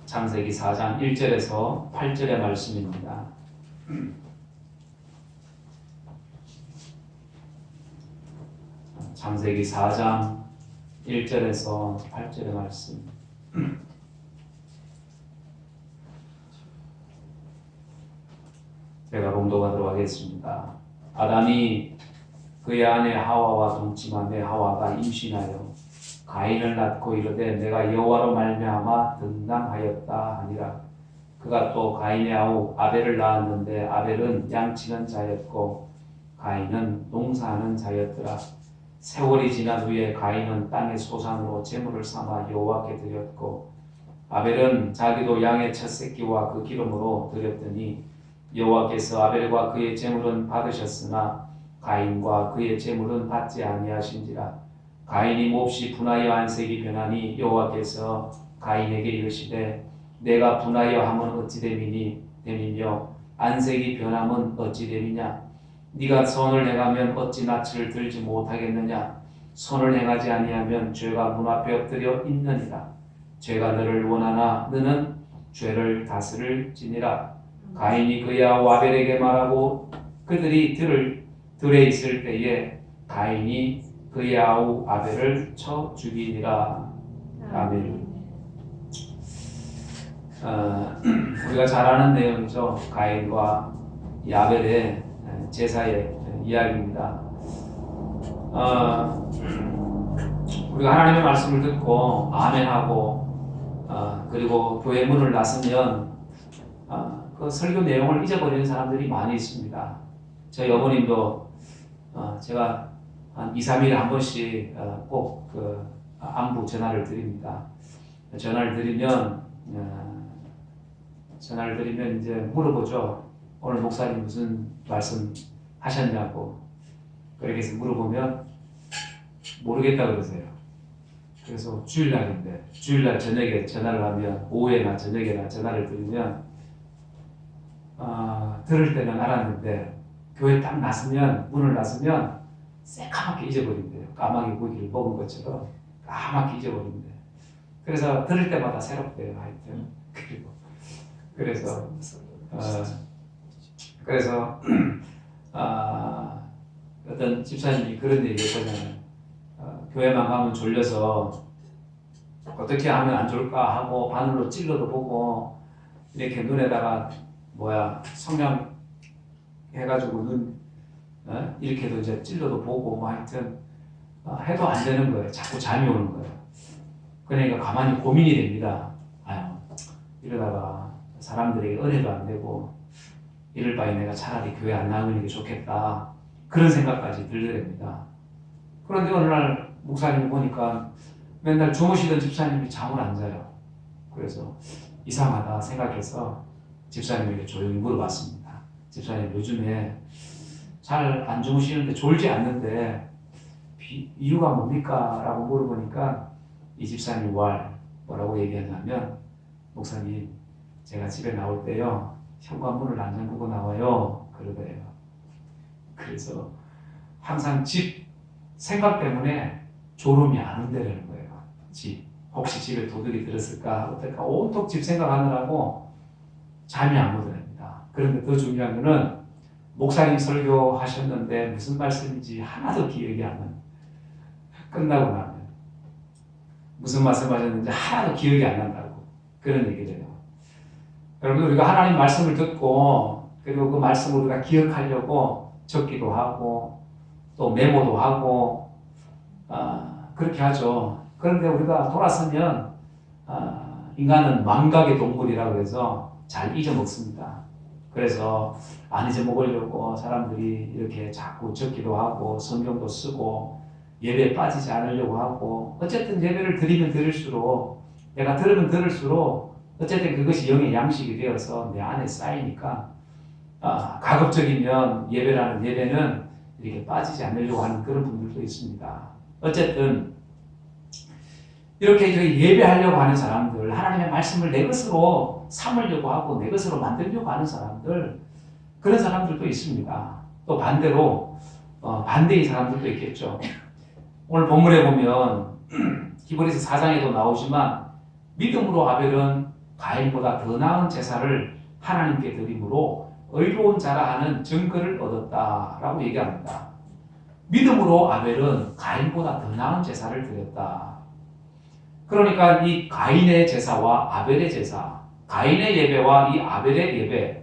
창세기 4장 1절에서 8절의 말씀입니다. 창세기 4장 1절에서 8절의 말씀. 제가 봉독하도록 하겠습니다. 아담이 그의 아내 하와와 동침하며 하와가 임신하여 가인을 낳고 이르되 내가 여호와로 말미암아 등남하였다 하니라. 그가 또 가인의 아우 아벨을 낳았는데 아벨은 양치는 자였고 가인은 농사하는 자였더라. 세월이 지난 후에 가인은 땅의 소산으로 제물을 삼아 여호와께 드렸고 아벨은 자기도 양의 첫 새끼와 그 기름으로 드렸더니 여호와께서 아벨과 그의 제물은 받으셨으나 가인과 그의 제물은 받지 아니하신지라. 가인이 몹시 분하여 안색이 변하니 여호와께서 가인에게 이르시되 내가 분하여 함은 어찌 됨이며 안색이 변함은 어찌 됨이냐. 네가 선을 행하면 어찌 낯을 들지 못하겠느냐. 선을 행하지 아니하면 죄가 문 앞에 엎드려 있느니라. 죄가 너를 원하나 너는 죄를 다스릴지니라. 가인이 그의 아우 아벨에게 말하고 그들이 들에 있을 때에 가인이 그의 아우 아벨을 쳐 죽이니라. 아멘. 우리가 잘 아는 내용이죠. 가인과 이 아벨의 제사의 이야기입니다. 우리가 하나님의 말씀을 듣고 아멘하고 그리고 교회 문을 나서면 그 설교 내용을 잊어버리는 사람들이 많이 있습니다. 저희 어머님도 제가 한 2, 3일에 한 번씩 꼭 그 안부 전화를 드립니다. 전화를 드리면 이제 물어보죠. 오늘 목사님 무슨 말씀 하셨냐고. 그렇게 해서 물어보면 모르겠다 그러세요. 그래서 주일날 저녁에 전화를 하면 오후에나 저녁에나 전화를 드리면 들을 때는 알았는데 교회 딱 문을 나서면 새까맣게 잊어버린대요. 까마귀 고기를 먹은 것처럼 까맣게 잊어버린대요. 그래서 들을 때마다 새롭대요. 하여튼 그래서 어떤 집사님이 그런 얘기 했잖아요. 교회만 가면 졸려서 어떻게 하면 안 좋을까 하고 바늘로 찔러도 보고 이렇게 눈에다가 성냥 해가지고 눈 이렇게도 이제 찔러도 보고 뭐 하여튼 해도 안 되는 거예요. 자꾸 잠이 오는 거예요. 그러니까 가만히 고민이 됩니다. 이러다가 사람들에게 은혜도 안 되고 이럴 바에 내가 차라리 교회 안 나오는 게 좋겠다. 그런 생각까지 들더랍니다. 그런데 어느 날 목사님을 보니까 맨날 주무시던 집사님이 잠을 안 자요. 그래서 이상하다 생각해서 집사님에게 조용히 물어봤습니다. 집사님 요즘에 잘 안 주무시는데 졸지 않는데 이유가 뭡니까? 라고 물어보니까 이 집사님 뭐라고 얘기하냐면 목사님 제가 집에 나올 때요 현관문을 안 잠그고 나와요 그러더래요. 그래서 항상 집 생각 때문에 졸음이 안 온다는 거예요. 혹시 집에 도둑이 들었을까 어떨까 온통 집 생각하느라고 잠이 안 오더랍니다. 그런데 더 중요한 거는 목사님 설교하셨는데 무슨 말씀인지 하나도 기억이 안 나요. 끝나고 나면 무슨 말씀하셨는지 하나도 기억이 안 난다고 그런 얘기를 해요. 여러분 우리가 하나님 말씀을 듣고 그리고 그 말씀을 우리가 기억하려고 적기도 하고 또 메모도 하고 그렇게 하죠. 그런데 우리가 돌아서면 인간은 망각의 동물이라고 해서 잘 잊어먹습니다. 그래서 안 잊어먹으려고 사람들이 이렇게 자꾸 적기도 하고 성경도 쓰고 예배에 빠지지 않으려고 하고 어쨌든 예배를 드리면 드릴수록 내가 들으면 들을수록 어쨌든 그것이 영의 양식이 되어서 내 안에 쌓이니까 가급적이면 예배는 이렇게 빠지지 않으려고 하는 그런 분들도 있습니다. 어쨌든 이렇게 예배하려고 하는 사람들, 하나님의 말씀을 내 것으로 삼으려고 하고 내 것으로 만들려고 하는 사람들, 그런 사람들도 있습니다. 또 반대로 반대의 사람들도 있겠죠. 오늘 본문에 보면 히브리서 4장에도 나오지만 믿음으로 아벨은 가인보다 더 나은 제사를 하나님께 드림으로 의로운 자라 하는 증거를 얻었다라고 얘기합니다. 믿음으로 아벨은 가인보다 더 나은 제사를 드렸다. 그러니까 이 가인의 제사와 아벨의 제사, 가인의 예배와 이 아벨의 예배,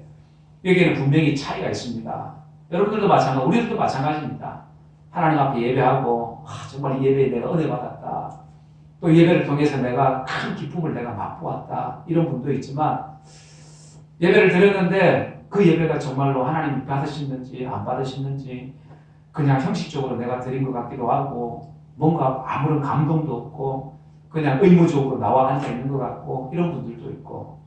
여기에는 분명히 차이가 있습니다. 여러분들도 마찬가지, 우리들도 마찬가지입니다. 하나님 앞에 예배하고 정말 이 예배에 내가 은혜 받았다. 또 예배를 통해서 내가 큰 기쁨을 내가 맛보았다. 이런 분도 있지만 예배를 드렸는데 그 예배가 정말로 하나님이 받으시는지 안 받으시는지 그냥 형식적으로 내가 드린 것 같기도 하고 뭔가 아무런 감동도 없고 그냥 의무적으로 나와 앉아 있는 것 같고 이런 분들도 있고,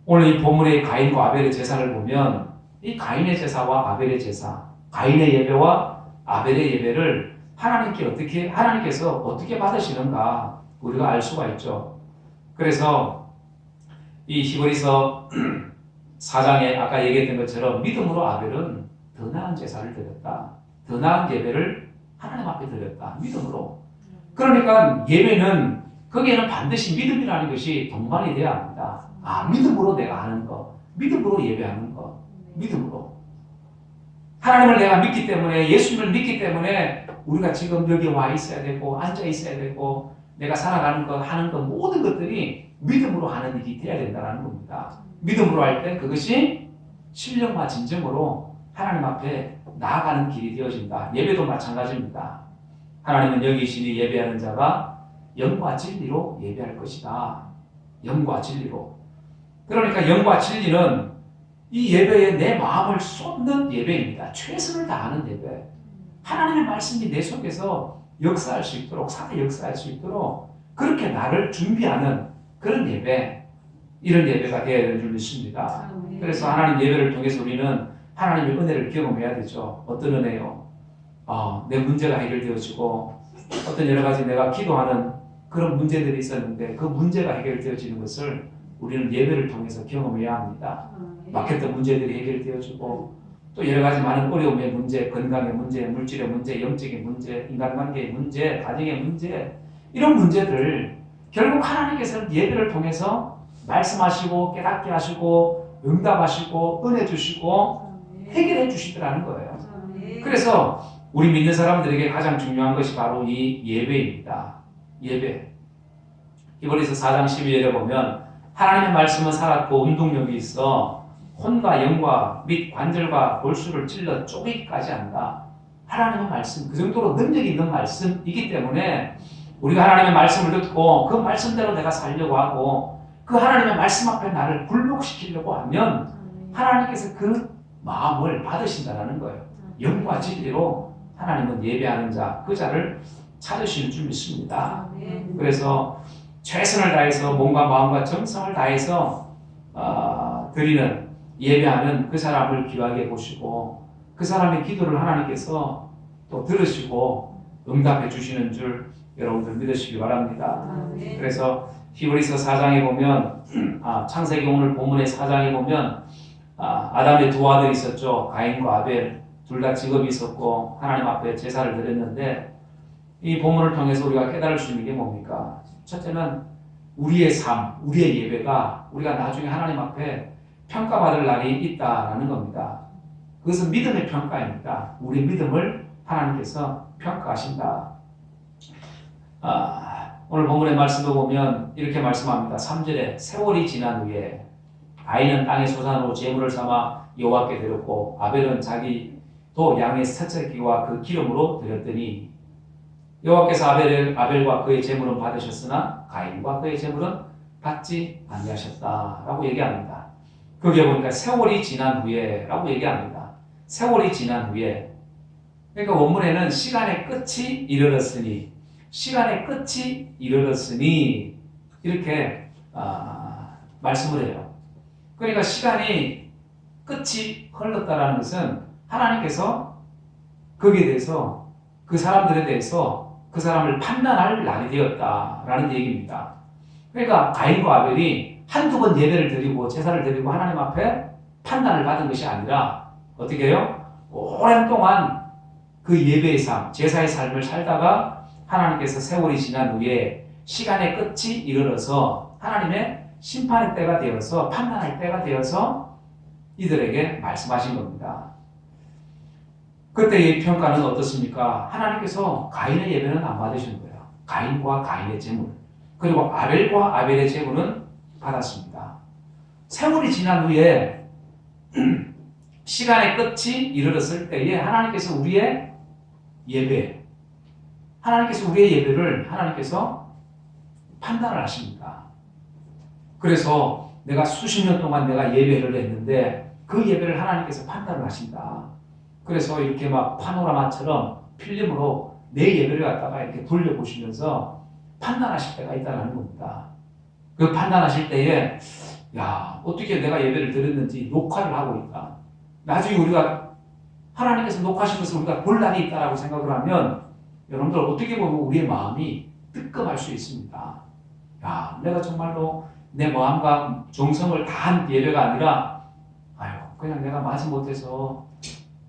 오늘 이 본문의 가인과 아벨의 제사를 보면 이 가인의 제사와 아벨의 제사, 가인의 예배와 아벨의 예배를 하나님께서 어떻게 받으시는가 우리가 알 수가 있죠. 그래서 이 히브리서 4장에 아까 얘기했던 것처럼 믿음으로 아벨은 더 나은 제사를 드렸다. 더 나은 예배를 하나님 앞에 드렸다. 믿음으로. 그러니까 예배는 거기에는 반드시 믿음이라는 것이 동반이 되어야 합니다. 믿음으로 내가 하는 것, 믿음으로 예배하는 것, 믿음으로. 하나님을 내가 믿기 때문에, 예수님을 믿기 때문에 우리가 지금 여기 와 있어야 되고 앉아 있어야 되고 내가 살아가는 것, 하는 것 모든 것들이 믿음으로 하는 일이 되어야 된다는 겁니다. 믿음으로 할 때 그것이 신령과 진정으로 하나님 앞에 나아가는 길이 되어진다. 예배도 마찬가지입니다. 하나님은 여기 계시니 예배하는 자가 영과 진리로 예배할 것이다. 영과 진리로. 그러니까 영과 진리는 이 예배에 내 마음을 쏟는 예배입니다. 최선을 다하는 예배. 하나님의 말씀이 내 속에서 역사할 수 있도록, 살아 역사할 수 있도록 그렇게 나를 준비하는 그런 예배, 이런 예배가 되어야 되는 줄 믿습니다. 그래서 하나님 예배를 통해서 우리는 하나님의 은혜를 경험해야 되죠. 어떤 은혜요? 내 문제가 해결되어지고 어떤 여러 가지 내가 기도하는 그런 문제들이 있었는데 그 문제가 해결되어지는 것을 우리는 예배를 통해서 경험해야 합니다. 막혔던 문제들이 해결되어지고 또 여러 가지 많은 어려움의 문제, 건강의 문제, 물질의 문제, 영적인 문제, 인간관계의 문제, 가정의 문제, 이런 문제들 결국 하나님께서는 예배를 통해서 말씀하시고 깨닫게 하시고 응답하시고 은혜 주시고 해결해 주시더라는 거예요. 그래서 우리 믿는 사람들에게 가장 중요한 것이 바로 이 예배입니다. 예배. 히브리서 4장 12절에 보면 하나님의 말씀은 살았고 운동력이 있어 혼과 영과 및 관절과 골수를 찔러 쪼개기까지 한다. 하나님의 말씀, 그 정도로 능력이 있는 말씀이기 때문에 우리가 하나님의 말씀을 듣고 그 말씀대로 내가 살려고 하고 그 하나님의 말씀 앞에 나를 굴복시키려고 하면 하나님께서 그 마음을 받으신다는 거예요. 영과 진리로 하나님은 예배하는 자, 그 자를 찾으실 줄 믿습니다. 그래서 최선을 다해서 몸과 마음과 정성을 다해서 드리는, 예배하는 그 사람을 귀하게 보시고 그 사람의 기도를 하나님께서 또 들으시고 응답해 주시는 줄 여러분들 믿으시기 바랍니다. 그래서 히브리서 4장에 보면 창세기 오늘 본문의 4장에 보면 아담의 두 아들이 있었죠. 가인과 아벨. 둘 다 직업이 있었고 하나님 앞에 제사를 드렸는데 이 본문을 통해서 우리가 깨달을 수 있는 게 뭡니까? 첫째는 우리의 삶, 우리의 예배가 우리가 나중에 하나님 앞에 평가받을 날이 있다라는 겁니다. 그것은 믿음의 평가입니다. 우리 믿음을 하나님께서 평가하신다. 오늘 본문의 말씀을 보면 이렇게 말씀합니다. 3절에 세월이 지난 후에 가인은 땅의 소산으로 제물을 삼아 여호와께 드렸고 아벨은 자기도 양의 첫째 기와 그 기름으로 드렸더니 여호와께서 아벨과 그의 제물은 받으셨으나 가인과 그의 제물은 받지 아니하셨다라고 얘기합니다. 거기에 보니까 세월이 지난 후에 라고 얘기합니다. 세월이 지난 후에. 그러니까 원문에는 시간의 끝이 이르렀으니, 시간의 끝이 이르렀으니 이렇게 말씀을 해요. 그러니까 시간이 끝이 흘렀다라는 것은 하나님께서 거기에 대해서 그 사람들에 대해서 그 사람을 판단할 날이 되었다라는 얘기입니다. 그러니까 가인과 아벨이 한두 번 예배를 드리고 제사를 드리고 하나님 앞에 판단을 받은 것이 아니라 어떻게 해요? 오랜 동안 그 예배의 삶, 제사의 삶을 살다가 하나님께서 세월이 지난 후에 시간의 끝이 이르러서 하나님의 심판의 때가 되어서 판단할 때가 되어서 이들에게 말씀하신 겁니다. 그때의 평가는 어떻습니까? 하나님께서 가인의 예배는 안 받으신 거예요. 가인과 가인의 제물, 그리고 아벨과 아벨의 제물은 받았습니다. 세월이 지난 후에 시간의 끝이 이르렀을 때에 하나님께서 우리의 예배를 하나님께서 판단을 하십니다. 그래서 내가 수십 년 동안 내가 예배를 했는데 그 예배를 하나님께서 판단을 하신다. 그래서 이렇게 막 파노라마처럼 필름으로 내 예배를 갖다가 이렇게 돌려보시면서 판단하실 때가 있다는 겁니다. 그 판단하실 때에 야, 어떻게 내가 예배를 드렸는지 녹화를 하고 있다. 나중에 우리가 하나님께서 녹화하신 것을 우리가 볼 날이 있다라고 생각을 하면 여러분들 어떻게 보면 우리의 마음이 뜨끔할 수 있습니다. 야, 내가 정말로 내 마음과 정성을 다한 예배가 아니라 아유, 그냥 내가 마지못해서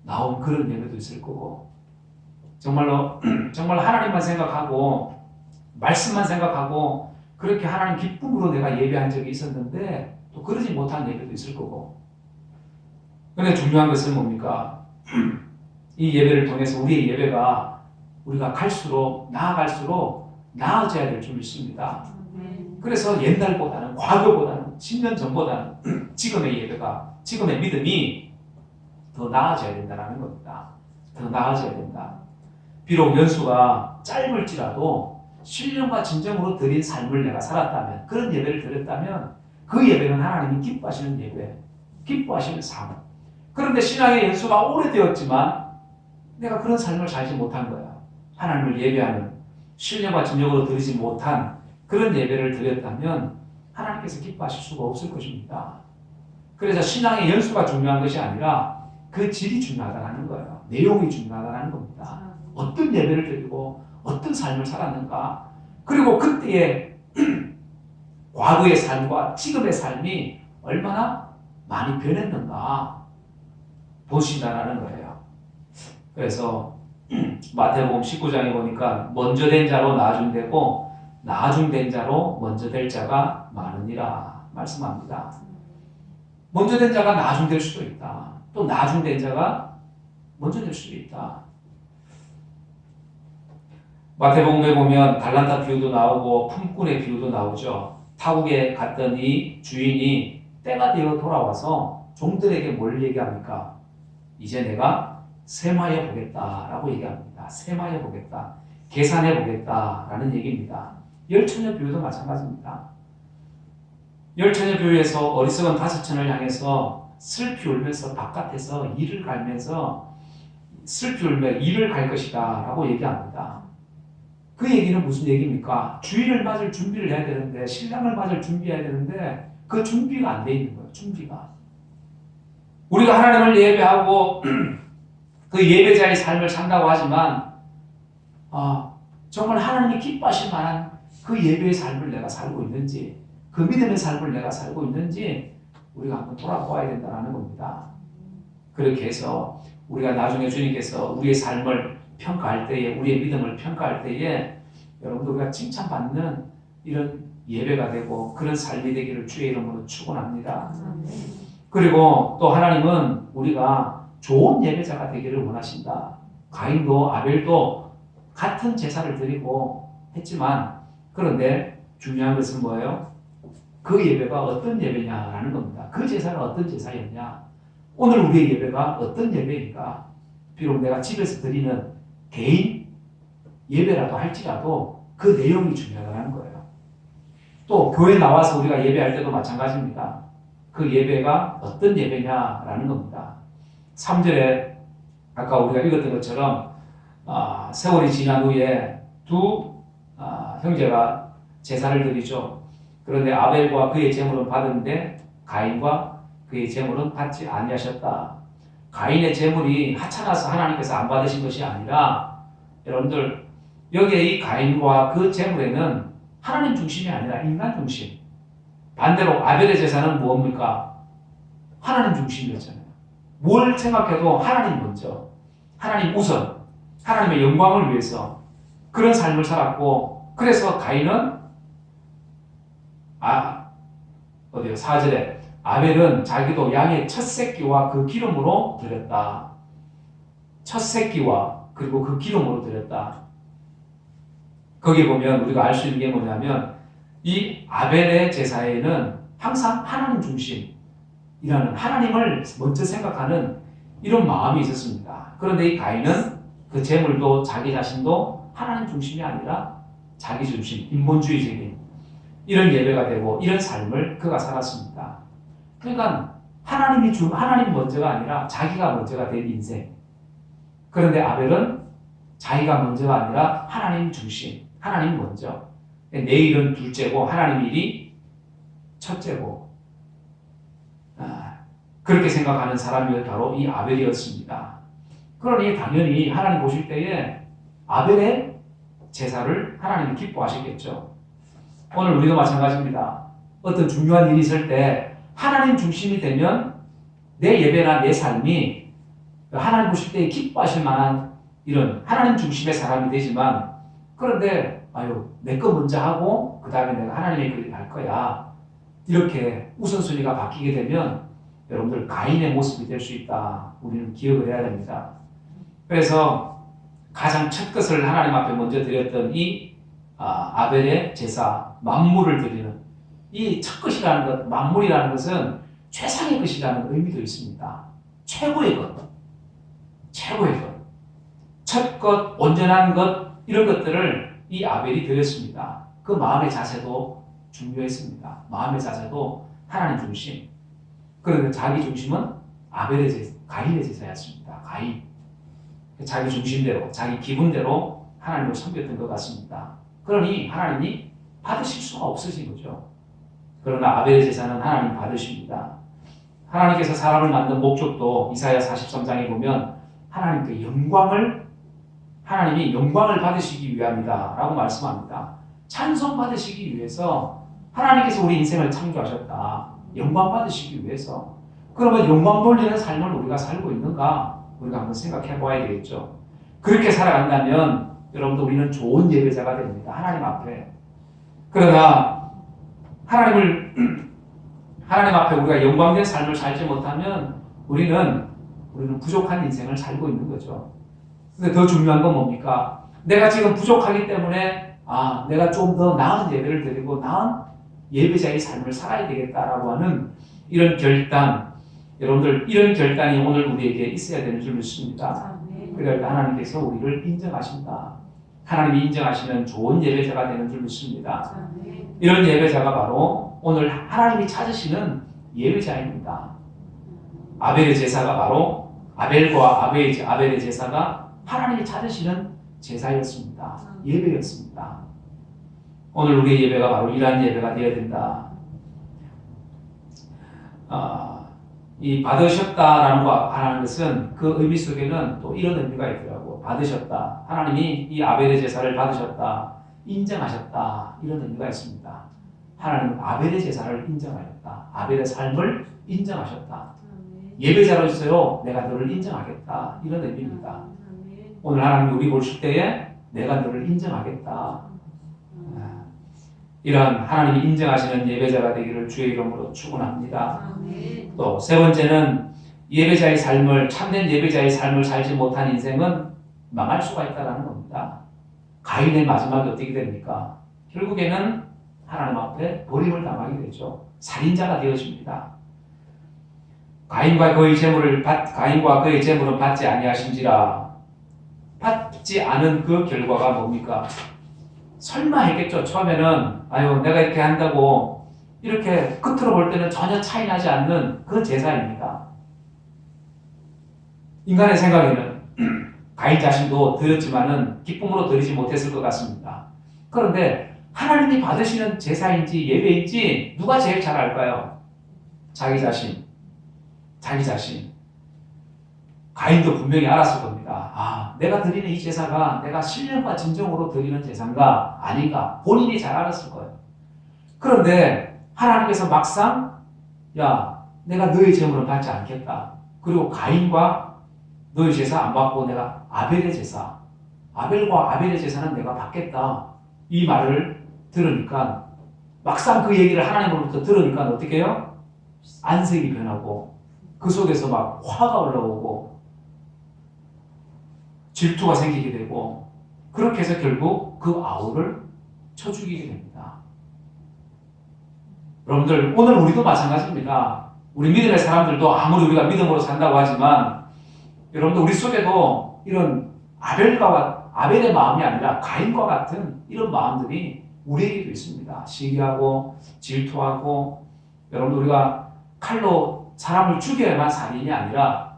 나온 그런 예배도 있을 거고 정말로 정말 하나님만 생각하고 말씀만 생각하고 그렇게 하나님 기쁨으로 내가 예배한 적이 있었는데 또 그러지 못한 예배도 있을 거고. 그런데 중요한 것은 뭡니까? 이 예배를 통해서 우리의 예배가 우리가 나아갈수록 나아져야 될 줄 믿습니다. 그래서 옛날보다는 과거보다는 10년 전보다는 지금의 예배가 지금의 믿음이 더 나아져야 된다는 겁니다. 더 나아져야 된다. 비록 연수가 짧을지라도 신령과 진정으로 드린 삶을 내가 살았다면 그런 예배를 드렸다면 그 예배는 하나님이 기뻐하시는 예배, 기뻐하시는 삶. 그런데 신앙의 연수가 오래되었지만 내가 그런 삶을 살지 못한 거야. 하나님을 예배하는 신령과 진정으로 드리지 못한 그런 예배를 드렸다면 하나님께서 기뻐하실 수가 없을 것입니다. 그래서 신앙의 연수가 중요한 것이 아니라 그 질이 중요하다는 거예요. 내용이 중요하다는 겁니다. 어떤 예배를 드리고 어떤 삶을 살았는가. 그리고 그때의 과거의 삶과 지금의 삶이 얼마나 많이 변했는가 보신다라는 거예요. 그래서 마태복음 19장에 보니까 먼저 된 자로 나중되고 나중된 자로 먼저 될 자가 많으니라 말씀합니다. 먼저 된 자가 나중될 수도 있다. 또 나중된 자가 먼저 될 수도 있다. 마태복음에 보면 달란트 비유도 나오고 품꾼의 비유도 나오죠. 타국에 갔더니 주인이 때가 되어 돌아와서 종들에게 뭘 얘기합니까? 이제 내가 셈하여 보겠다라고 얘기합니다. 셈하여 보겠다. 계산해 보겠다라는 얘기입니다. 열처녀 비유도 마찬가지입니다. 열처녀 비유에서 어리석은 다섯처녀를 향해서 슬피 울면서 바깥에서 이를 갈면서 슬피 울며 이를 갈 것이다 라고 얘기합니다. 그 얘기는 무슨 얘기입니까? 주인을 맞을 준비를 해야 되는데 신랑을 맞을 준비해야 되는데 그 준비가 안 돼 있는 거예요. 준비가. 우리가 하나님을 예배하고 그 예배자의 삶을 산다고 하지만 정말 하나님이 기뻐하실 만한 그 예배의 삶을 내가 살고 있는지 그 믿음의 삶을 내가 살고 있는지 우리가 한번 돌아보아야 된다는 겁니다. 그렇게 해서 우리가 나중에 주님께서 우리의 삶을 평가할 때에 우리의 믿음을 평가할 때에 여러분들 우리가 칭찬받는 이런 예배가 되고 그런 삶이 되기를 주의 이름으로 축원합니다. 그리고 또 하나님은 우리가 좋은 예배자가 되기를 원하신다. 가인도 아벨도 같은 제사를 드리고 했지만 그런데 중요한 것은 뭐예요? 그 예배가 어떤 예배냐라는 겁니다. 그 제사는 어떤 제사였냐? 오늘 우리의 예배가 어떤 예배인가? 비록 내가 집에서 드리는 개인 예배라도 할지라도 그 내용이 중요하다는 거예요. 또 교회 나와서 우리가 예배할 때도 마찬가지입니다. 그 예배가 어떤 예배냐라는 겁니다. 3절에 아까 우리가 읽었던 것처럼 세월이 지난 후에 두 형제가 제사를 드리죠. 그런데 아벨과 그의 제물은 받았는데 가인과 그의 제물은 받지 아니하셨다. 가인의 제물이 하찮아서 하나님께서 안 받으신 것이 아니라 여러분들 여기에 이 가인과 그 제물에는 하나님 중심이 아니라 인간 중심. 반대로 아벨의 제사는 무엇입니까? 하나님 중심이었잖아요. 뭘 생각해도 하나님 먼저, 하나님 우선, 하나님의 영광을 위해서 그런 삶을 살았고 그래서 가인은 어디요? 4절에 아벨은 자기도 양의 첫 새끼와 그 기름으로 드렸다. 첫 새끼와 그리고 그 기름으로 드렸다. 거기 보면 우리가 알 수 있는 게 뭐냐면 이 아벨의 제사에는 항상 하나님 중심이라는 하나님을 먼저 생각하는 이런 마음이 있었습니다. 그런데 이 가인은 그 제물도 자기 자신도 하나님 중심이 아니라 자기 중심, 인본주의적인 이런 예배가 되고 이런 삶을 그가 살았습니다. 그러니까 하나님 먼저가 아니라 자기가 먼저가 된 인생. 그런데 아벨은 자기가 먼저가 아니라 하나님 중심, 하나님 먼저. 내 일은 둘째고 하나님 일이 첫째고. 그렇게 생각하는 사람이 바로 이 아벨이었습니다. 그러니 당연히 하나님 보실 때에 아벨의 제사를 하나님이 기뻐하시겠죠. 오늘 우리도 마찬가지입니다. 어떤 중요한 일이 있을 때 하나님 중심이 되면 내 예배나 내 삶이 하나님 보실 때 기뻐하실 만한 이런 하나님 중심의 사람이 되지만 그런데 내 거 먼저 하고 그 다음에 내가 하나님의 길을 갈 거야. 이렇게 우선순위가 바뀌게 되면 여러분들 가인의 모습이 될 수 있다. 우리는 기억을 해야 됩니다. 그래서 가장 첫 것을 하나님 앞에 먼저 드렸던 이 아벨의 제사, 만물을 드리는 이 첫 것이라는 것, 만물이라는 것은 최상의 것이라는 의미도 있습니다. 최고의 것, 최고의 것, 첫 것, 온전한 것 이런 것들을 이 아벨이 드렸습니다. 그 마음의 자세도 중요했습니다. 마음의 자세도 하나님 중심. 그런데 자기 중심은 아벨의 제사, 가인의 제사였습니다. 가인. 자기 중심대로, 자기 기분대로 하나님을 섬겼던 것 같습니다. 그러니 하나님이 받으실 수가 없으신 거죠. 그러나 아벨의 제사는 하나님 받으십니다. 하나님께서 사람을 만든 목적도 이사야 43장에 보면 하나님이 영광을 받으시기 위함이다 라고 말씀합니다. 찬송 받으시기 위해서 하나님께서 우리 인생을 창조하셨다. 영광 받으시기 위해서. 그러면 영광 돌리는 삶을 우리가 살고 있는가? 우리가 한번 생각해 봐야 되겠죠. 그렇게 살아간다면 여러분들 우리는 좋은 예배자가 됩니다. 하나님 앞에. 그러나 하나님 앞에 우리가 영광된 삶을 살지 못하면 우리는 부족한 인생을 살고 있는 거죠. 근데 더 중요한 건 뭡니까? 내가 지금 부족하기 때문에 내가 좀 더 나은 예배를 드리고 나은 예배자의 삶을 살아야 되겠다라고 하는 이런 결단, 여러분들 이런 결단이 오늘 우리에게 있어야 되는 줄 믿습니다. 그러니까 하나님께서 우리를 인정하신다. 하나님이 인정하시는 좋은 예배자가 되는 줄 믿습니다. 이런 예배자가 바로 오늘 하나님이 찾으시는 예배자입니다. 아벨의 제사가 바로 아벨의 제사가 하나님이 찾으시는 제사였습니다. 예배였습니다. 오늘 우리의 예배가 바로 이러한 예배가 되어야 된다. 이 받으셨다라는 거 하는 것은 그 의미 속에는 또 이런 의미가 있더라고. 받으셨다. 하나님이 이 아벨의 제사를 받으셨다. 인정하셨다. 이런 의미가 있습니다. 하나님은 아벨의 제사를 인정하셨다. 아벨의 삶을 인정하셨다. 예배자로서요, 내가 너를 인정하겠다. 이런 의미입니다. 오늘 하나님이 우리 보실 때에 내가 너를 인정하겠다. 이러한 하나님이 인정하시는 예배자가 되기를 주의 이름으로 축원합니다. 또 세 번째는 참된 예배자의 삶을 살지 못한 인생은 망할 수가 있다는 겁니다. 가인의 마지막이 어떻게 됩니까? 결국에는 하나님 앞에 버림을 당하게 되죠. 살인자가 되어집니다. 가인과 그의 재물은 받지 아니하신지라. 받지 않은 그 결과가 뭡니까? 설마 했겠죠. 처음에는 내가 이렇게 한다고 이렇게 끝으로 볼 때는 전혀 차이 나지 않는 그 제사입니다. 인간의 생각에는 가인 자신도 드렸지만은 기쁨으로 드리지 못했을 것 같습니다. 그런데 하나님이 받으시는 제사인지 예배인지 누가 제일 잘 알까요? 자기 자신. 가인도 분명히 알았을 겁니다. 내가 드리는 이 제사가 내가 신령과 진정으로 드리는 제사인가 아닌가 본인이 잘 알았을 거예요. 그런데 하나님께서 막상 내가 너의 제물은 받지 않겠다. 그리고 가인과 너의 제사 안 받고 내가 아벨과 아벨의 제사는 내가 받겠다. 이 말을 들으니까 막상 그 얘기를 하나님으로부터 들으니까 어떻게 해요? 안색이 변하고 그 속에서 막 화가 올라오고 질투가 생기게 되고 그렇게 해서 결국 그 아우를 쳐 죽이게 됩니다. 여러분들 오늘 우리도 마찬가지입니다. 우리 믿음의 사람들도 아무리 우리가 믿음으로 산다고 하지만 여러분들 우리 속에도 이런 아벨의 마음이 아니라 가인과 같은 이런 마음들이 우리에게도 있습니다. 시기하고 질투하고 여러분들 우리가 칼로 사람을 죽여야만 살인이 아니라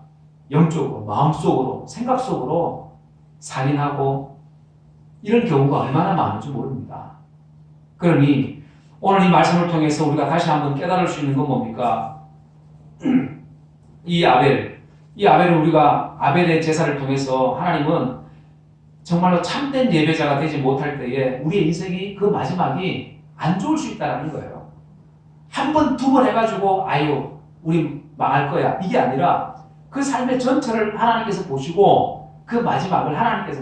영적으로 마음속으로 생각 속으로 살인하고 이런 경우가 얼마나 많은지 모릅니다. 그러니 오늘 이 말씀을 통해서 우리가 다시 한번 깨달을 수 있는 건 뭡니까? 이 아벨을 우리가 아벨의 제사를 통해서 하나님은 정말로 참된 예배자가 되지 못할 때에 우리의 인생이 그 마지막이 안 좋을 수 있다는 거예요. 한 번, 두 번 해가지고 아유 우리 망할 거야 이게 아니라 그 삶의 전체를 하나님께서 보시고 그 마지막을 하나님께서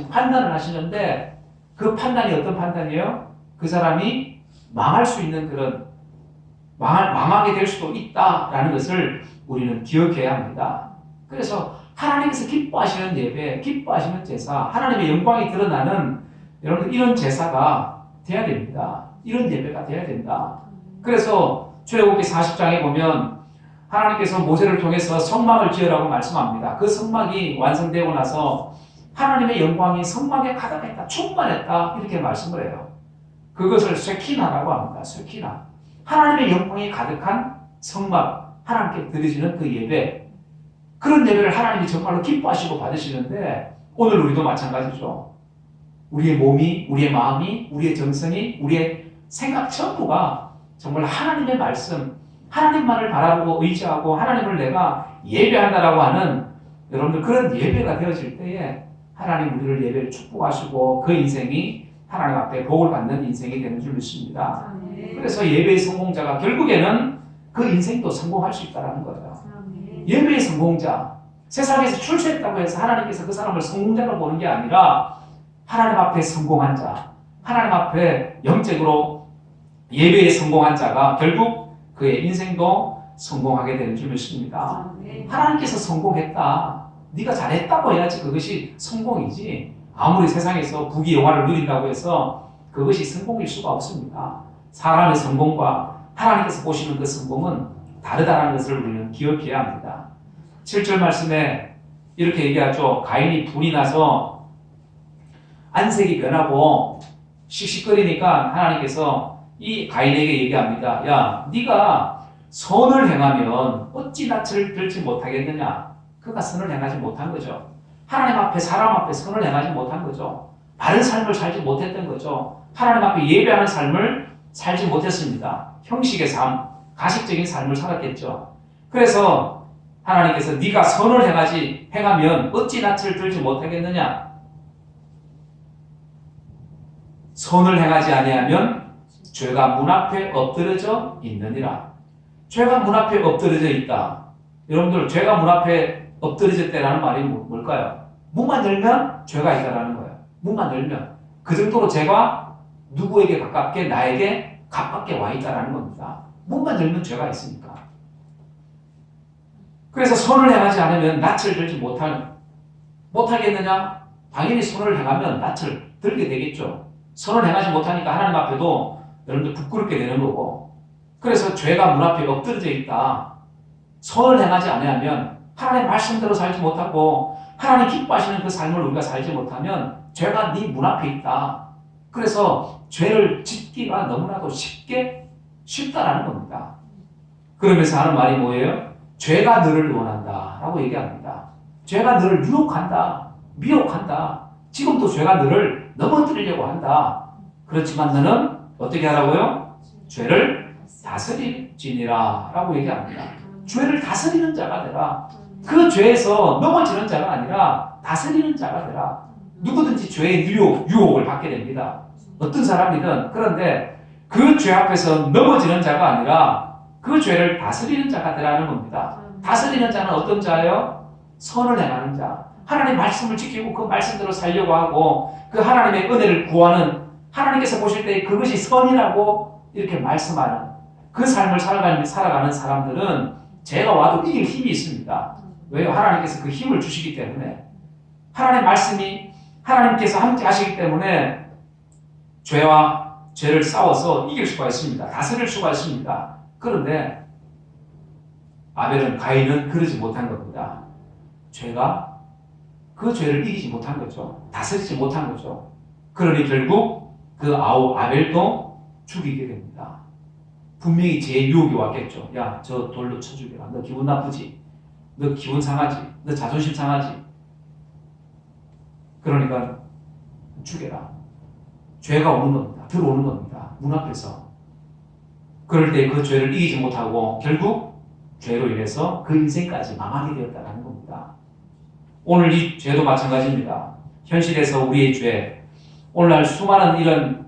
판단을 하시는데 그 판단이 어떤 판단이에요? 그 사람이 망할 수 있는 그런 망하게 될 수도 있다라는 것을 우리는 기억해야 합니다. 그래서 하나님께서 기뻐하시는 예배, 기뻐하시는 제사, 하나님의 영광이 드러나는 여러분들 이런 제사가 돼야 됩니다. 이런 예배가 돼야 된다. 그래서 출애굽기 40장에 보면 하나님께서 모세를 통해서 성막을 지으라고 말씀합니다. 그 성막이 완성되고 나서 하나님의 영광이 성막에 가득했다, 충만했다 이렇게 말씀을 해요. 그것을 쇠키나라고 합니다. 쇠키나. 하나님의 영광이 가득한 성막, 하나님께 드리시는 그 예배, 그런 예배를 하나님이 정말로 기뻐하시고 받으시는데 오늘 우리도 마찬가지죠. 우리의 몸이, 우리의 마음이, 우리의 정성이, 우리의 생각 전부가 정말 하나님의 말씀, 하나님만을 바라보고 의지하고 하나님을 내가 예배한다라고 하는 여러분들 그런 예배가 되어질 때에 하나님 우리를 예배를 축복하시고 그 인생이 하나님 앞에 복을 받는 인생이 되는 줄 믿습니다. 그래서 예배의 성공자가 결국에는 그 인생도 성공할 수 있다는 거예요. 예배의 성공자, 세상에서 출세했다고 해서 하나님께서 그 사람을 성공자로 보는 게 아니라 하나님 앞에 성공한 자, 하나님 앞에 영적으로 예배에 성공한 자가 결국 그의 인생도 성공하게 되는 줄 믿습니다. 하나님께서 성공했다, 네가 잘했다고 해야지 그것이 성공이지 아무리 세상에서 부귀영화를 누린다고 해서 그것이 성공일 수가 없습니다. 사람의 성공과 하나님께서 보시는 그 성공은 다르다는 것을 우리는 기억해야 합니다. 7절 말씀에 이렇게 얘기하죠. 가인이 불이 나서 안색이 변하고 씩씩거리니까 하나님께서 이 가인에게 얘기합니다. 야, 네가 선을 행하면 어찌 낯을 들지 못하겠느냐. 그가 선을 행하지 못한 거죠. 하나님 앞에 사람 앞에 선을 행하지 못한 거죠. 바른 삶을 살지 못했던 거죠. 하나님 앞에 예배하는 삶을 살지 못했습니다. 형식의 삶, 가식적인 삶을 살았겠죠. 그래서 하나님께서 네가 선을 행하면 어찌 낯을 들지 못하겠느냐. 선을 행하지 아니하면 죄가 문 앞에 엎드려져 있느니라. 죄가 문 앞에 엎드려져 있다. 여러분들 죄가 문 앞에 엎드려졌다라는 말이 뭘까요? 문만 열면 죄가 있다라는 거예요. 문만 열면 그 정도로 죄가 누구에게 가깝게 나에게 가깝게 와 있다라는 겁니다. 문만 열면 죄가 있으니까. 그래서 선을 행하지 않으면 낯을 들지 못하겠느냐? 당연히 선을 행하면 낯을 들게 되겠죠. 선을 행하지 못하니까 하나님 앞에도 여러분들 부끄럽게 되는 거고. 그래서 죄가 문 앞에 엎드려져 있다. 선을 행하지 않으면 하나님의 말씀대로 살지 못하고 하나님 기뻐하시는 그 삶을 우리가 살지 못하면 죄가 네 문 앞에 있다. 그래서 죄를 짓기가 너무나도 쉽다라는 겁니다. 그러면서 하는 말이 뭐예요? 죄가 너를 원한다 라고 얘기합니다. 죄가 너를 유혹한다, 미혹한다. 지금도 죄가 너를 넘어뜨리려고 한다. 그렇지만 너는 어떻게 하라고요? 죄를 다스릴지니라 라고 얘기합니다. 죄를 다스리는 자가 되라. 그 죄에서 넘어지는 자가 아니라 다스리는 자가 되라. 누구든지 죄의 유혹을 받게 됩니다. 어떤 사람이든. 그런데 그 죄 앞에서 넘어지는 자가 아니라 그 죄를 다스리는 자가 되라는 겁니다. 다스리는 자는 어떤 자예요? 선을 행하는 자. 하나님의 말씀을 지키고 그 말씀대로 살려고 하고 그 하나님의 은혜를 구하는, 하나님께서 보실 때 그것이 선이라고 이렇게 말씀하는 그 삶을 살아가는 사람들은 죄가 와도 이길 힘이 있습니다. 왜요? 하나님께서 그 힘을 주시기 때문에, 하나님의 말씀이 하나님께서 함께 하시기 때문에 죄와 죄를 싸워서 이길 수가 있습니다. 다스릴 수가 있습니다. 그런데 아벨은, 가인은 그러지 못한 겁니다. 죄가 그 죄를 이기지 못한 거죠. 다스리지 못한 거죠. 그러니 결국 그 아벨도 죽이게 됩니다. 분명히 죄의 유혹이 왔겠죠. 야, 저 돌로 쳐 죽여라. 너 기분 나쁘지? 너 기분 상하지? 너 자존심 상하지? 그러니까 죽여라. 죄가 오는 겁니다. 들어오는 겁니다. 문 앞에서. 그럴 때 그 죄를 이기지 못하고 결국 죄로 인해서 그 인생까지 망하게 되었다는 겁니다. 오늘 이 죄도 마찬가지입니다. 현실에서 우리의 죄, 오늘날 수많은 이런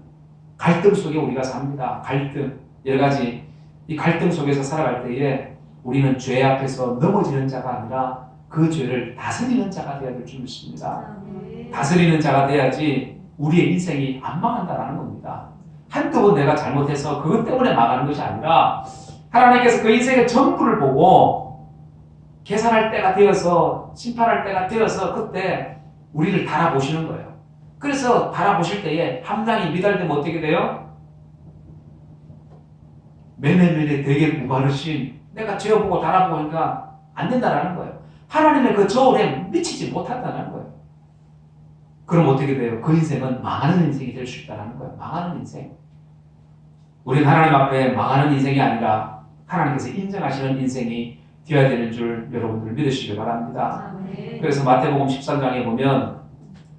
갈등 속에 우리가 삽니다. 갈등, 여러 가지 이 갈등 속에서 살아갈 때에 우리는 죄 앞에서 넘어지는 자가 아니라 그 죄를 다스리는 자가 되어야 될 줄 믿습니다. 다스리는 자가 돼야지 우리의 인생이 안 망한다는 겁니다. 한두 번 내가 잘못해서 그것 때문에 망하는 것이 아니라 하나님께서 그 인생의 전부를 보고 계산할 때가 되어서, 심판할 때가 되어서 그때 우리를 달아보시는 거예요. 그래서 달아보실 때에 함량이 미달되면 어떻게 돼요? 매매매매 되게 무바르신, 내가 죄어보고 달아보니까 안 된다는 거예요. 하나님의 그 저울에 미치지 못한다는 거예요. 그럼 어떻게 돼요? 그 인생은 망하는 인생이 될 수 있다는 거예요. 망하는 인생. 우리는 하나님 앞에 망하는 인생이 아니라 하나님께서 인정하시는 인생이 되어야 되는 줄 여러분들 믿으시길 바랍니다. 그래서 마태복음 13장에 보면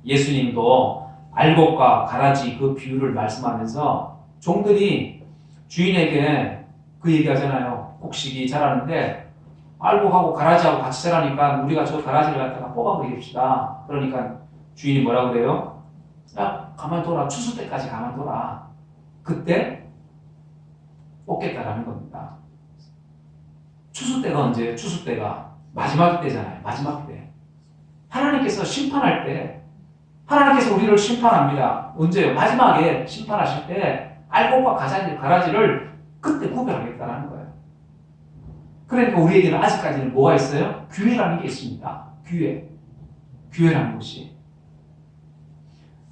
예수님도 알곡과 가라지 그 비유를 말씀하면서 종들이 주인에게 그 얘기하잖아요. 곡식이 자라는데 알곡하고 가라지하고 같이 자라니까 우리가 저 가라지를 갖다가 뽑아버립시다. 그러니까 주인이 뭐라고 그래요? 야, 가만둬라. 추수 때까지 가만둬라. 그때 뽑겠다라는 겁니다. 추수 때가 언제예요? 추수 때가 마지막 때잖아요. 마지막 때. 하나님께서 심판할 때, 하나님께서 우리를 심판합니다. 언제요? 마지막에 심판하실 때 알곡과 가라지를 그때 구별하겠다는 거예요. 그러니까 우리에게는 아직까지는 뭐가 있어요? 기회라는 게 있습니다. 기회라는 것이.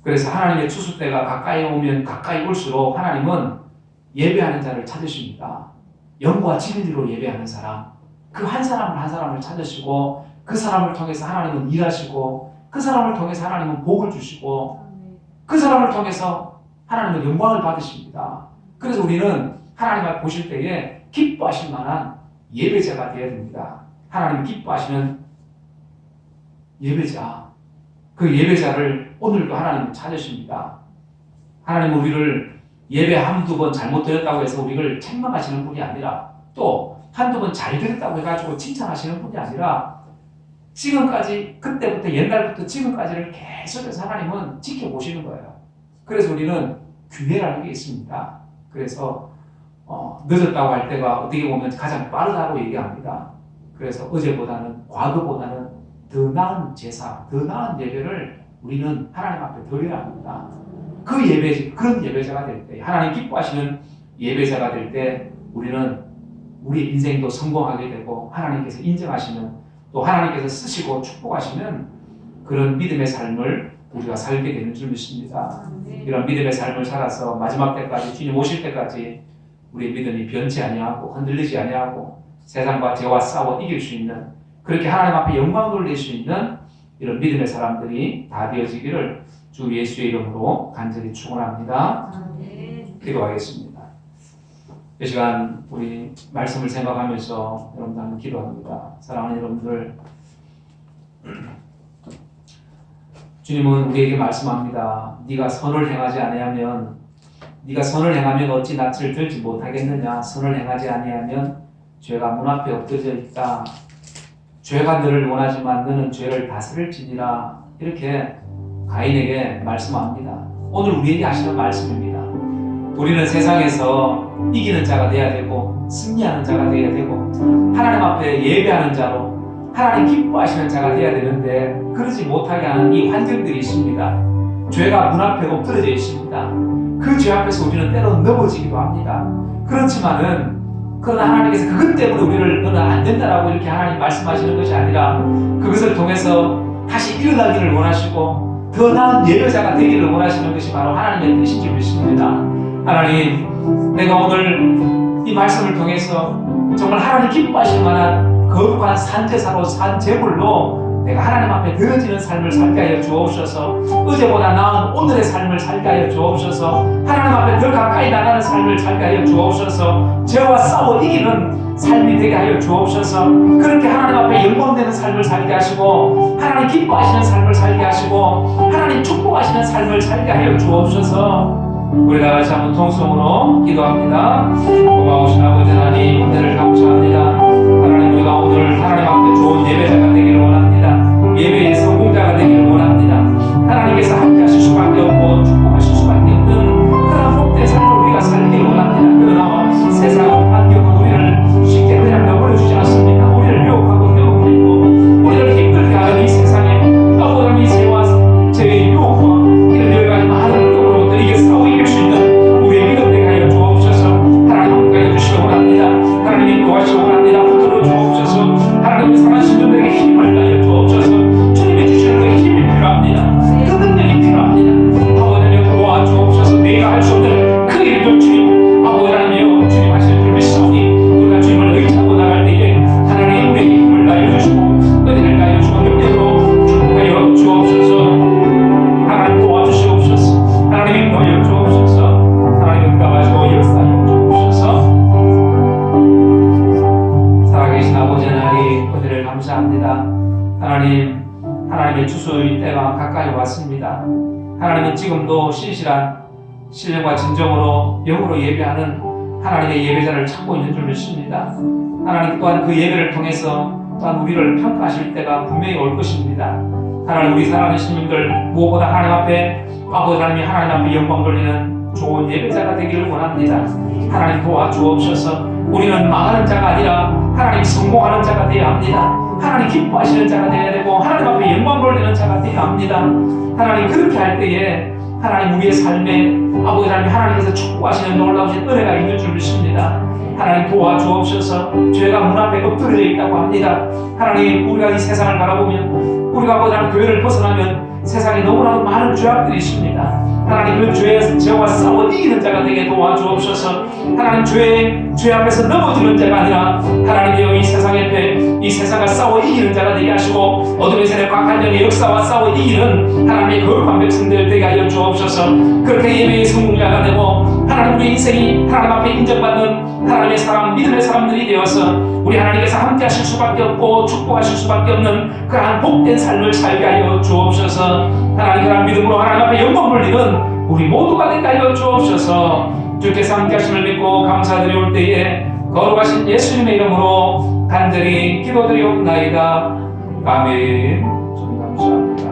그래서 하나님의 추수 때가 가까이 오면 가까이 올수록 하나님은 예배하는 자를 찾으십니다. 영과 진리로 예배하는 사람, 그 한 사람을 한 사람을 찾으시고 그 사람을 통해서 하나님은 일하시고 그 사람을 통해서 하나님은 복을 주시고 그 사람을 통해서 하나님은 영광을 받으십니다. 그래서 우리는 하나님을 보실 때에 기뻐하실 만한 예배자가 되어야 됩니다. 하나님 기뻐하시는 예배자, 그 예배자를 오늘도 하나님은 찾으십니다. 하나님은 우리를 예배 한두 번 잘못 드렸다고 해서 우리를 책망하시는 분이 아니라, 또 한두 번 잘 드렸다고 해가지고 칭찬하시는 분이 아니라 지금까지, 그때부터 옛날부터 지금까지를 계속해서 하나님은 지켜보시는 거예요. 그래서 우리는 기회라는 게 있습니다. 그래서 늦었다고 할 때가 어떻게 보면 가장 빠르다고 얘기합니다. 그래서 어제보다는, 과거보다는 더 나은 제사, 더 나은 예배를 우리는 하나님 앞에 드려야 합니다. 그 그런 예배자가 될 때, 하나님 기뻐하시는 예배자가 될 때 우리는 우리 인생도 성공하게 되고 하나님께서 인정하시는, 또 하나님께서 쓰시고 축복하시는 그런 믿음의 삶을 우리가 살게 되는 줄 믿습니다. 이런 믿음의 삶을 살아서 마지막 때까지, 주님 오실 때까지 우리의 믿음이 변치 아니하고 흔들리지 아니하고 세상과 죄와 싸워 이길 수 있는, 그렇게 하나님 앞에 영광 돌릴 수 있는 이런 믿음의 사람들이 다 되어지기를 주 예수의 이름으로 간절히 축원합니다. 기도하겠습니다. 이 시간 우리 말씀을 생각하면서 여러분들 한번 기도합니다. 사랑하는 여러분들, 주님은 우리에게 말씀합니다. 네가 선을 행하지 아니하면, 네가 선을 행하면 어찌 낯을 들지 못하겠느냐. 선을 행하지 아니하면 죄가 문 앞에 엎드려 있다. 죄가 너를 원하지만 너는 죄를 다스릴지니라. 이렇게 가인에게 말씀합니다. 오늘 우리에게 하시는 말씀입니다. 우리는 세상에서 이기는 자가 되어야 되고 승리하는 자가 되어야 되고 하나님 앞에 예배하는 자로 하나님 기뻐하시는 자가 되어야 되는데 그러지 못하게 하는 이 환경들이 있습니다. 죄가 문 앞에 엎드려져 있습니다. 그 죄 앞에서 우리는 때로 넘어지기도 합니다. 그렇지만은 그러나 하나님께서 그것 때문에 우리를 너는 안 된다라고 이렇게 하나님 말씀하시는 것이 아니라 그것을 통해서 다시 일어나기를 원하시고 더 나은 예배자가 되기를 원하시는 것이 바로 하나님의 뜻인 줄 믿습니다. 하나님, 내가 오늘 이 말씀을 통해서 정말 하나님 기뻐하실 만한 거룩한 산제사로 산제물로 내가 하나님 앞에 드러지는 삶을 살게 하여 주옵소서. 어제보다 나은 오늘의 삶을 살게 하여 주옵소서. 하나님 앞에 더 가까이 나가는 삶을 살게 하여 주옵소서. 죄와 싸워 이기는 삶이 되게 하여 주옵소서. 그렇게 하나님 앞에 영광되는 삶을 살게 하시고 하나님 기뻐하시는 삶을 살게 하시고 하나님 축복하시는 삶을 살게 하여 주옵소서. 우리 다 같이 한번 통성으로 기도합니다. 고마우신 아버지 하나님, 은혜를 감사합니다. 하나님, 우리가 오늘 하나님 앞에 좋은 예배자가 되기를 원합니다. 예배의 성공자가 되기를 원합니다. 하나님께서 함께 하실 수밖에 없고 축복하실 수밖에 없는 그런 복된 삶을 우리가 살기를 원합니다. 그러나 세상 환경은 우리를 쉽게 그냥 내버려주지 않습니다. 우리를 유혹하고 괴롭히고 우리를 힘들게 하는 이 세상에 떠오르는 이 죄와 죄의 유혹과 이런 여러 가지 많은 것으로부터 싸워 이길 수 있는 우리의 믿음 되게 하여 주옵소서. 하나님 함께 해주시기 원합니다. 하나님이 도와주시기 원합니다. 붙들어 주옵소서. 하나님의 사랑하는 신령들에게 힘을 다하여 주옵소서. 주님이 주시는 그 힘이 필요합니다. 그 능력이 필요합니다. 아버지님 도와주옵소서. 내가 할 수 없는 그 일도 주님 아버지 하나님이여 주님 하시는 줄 믿사오니 우리가 주님을 의지하고 나갈 때에 하나님 우리에게 힘을 다하여 주시고 은혜를 다하여 주시고 능력으로 축복하여 주옵소서. 하나님 도와주시옵소서. 하나님 인도하여 주옵소서. 하나님 응답하시고 역사하여 주옵소서. 살아계신 아버지 하나님, 은혜를 감사합니다. 하나님, 하나님의 주소의 때가 가까이 왔습니다. 하나님은 지금도 신실한 신령과 진정으로 영으로 예배하는 하나님의 예배자를 찾고 있는 줄 믿습니다. 하나님 또한 그 예배를 통해서 또한 우리를 평가하실 때가 분명히 올 것입니다. 하나님, 우리 사랑하는 시민들 무엇보다 하나님 앞에 아버지 하나님이 하나님 앞에 영광 돌리는 좋은 예배자가 되기를 원합니다. 하나님 도와주옵소서. 우리는 망하는 자가 아니라 하나님 성공하는 자가 되어야 합니다. 하나님 기뻐하시는 자가 되어야 되고 하나님 앞에 영광 돌리는 자가 되어야 합니다. 하나님 그렇게 할 때에 하나님 우리의 삶에 아버지 하나님께서 축복하시는 놀라우신 은혜가 있는 줄 믿습니다. 하나님 도와주옵소서. 죄가 문 앞에 엎드려져 있다고 합니다. 하나님, 우리가 이 세상을 바라보면 우리가 아버지 교회를 벗어나면 세상에 너무나도 많은 죄악들이 있습니다. 하나님 그 죄와 싸워 이기는 자가 되게 도와주옵소서. 하나님 죄 앞에서 넘어지는 자가 아니라 하나님이여 이 세상과 싸워 이기는 자가 되게 하시고 어둠의 세력 각한전의 역사와 싸워 이기는 하나님의 거룩한 백성들 되게 하여 주옵소서. 그렇게 예배의 성공자가 되고 하나님 우리 인생이 하나님 앞에 인정받는 하나님의 사람, 믿음의 사람들이 되어서 우리 하나님께서 함께 하실 수밖에 없고 축복하실 수밖에 없는 그러한 복된 삶을 살게 하여 주옵소서. 하나님 그러한 믿음으로 하나님 앞에 영광 돌리는 우리 모두가 되게 하여 주옵소서. 주께서 함께 하심을 믿고 감사드리올 때에 거룩하신 예수님의 이름으로 간절히 기도드리옵나이다. 아멘. 주님 감사합니다.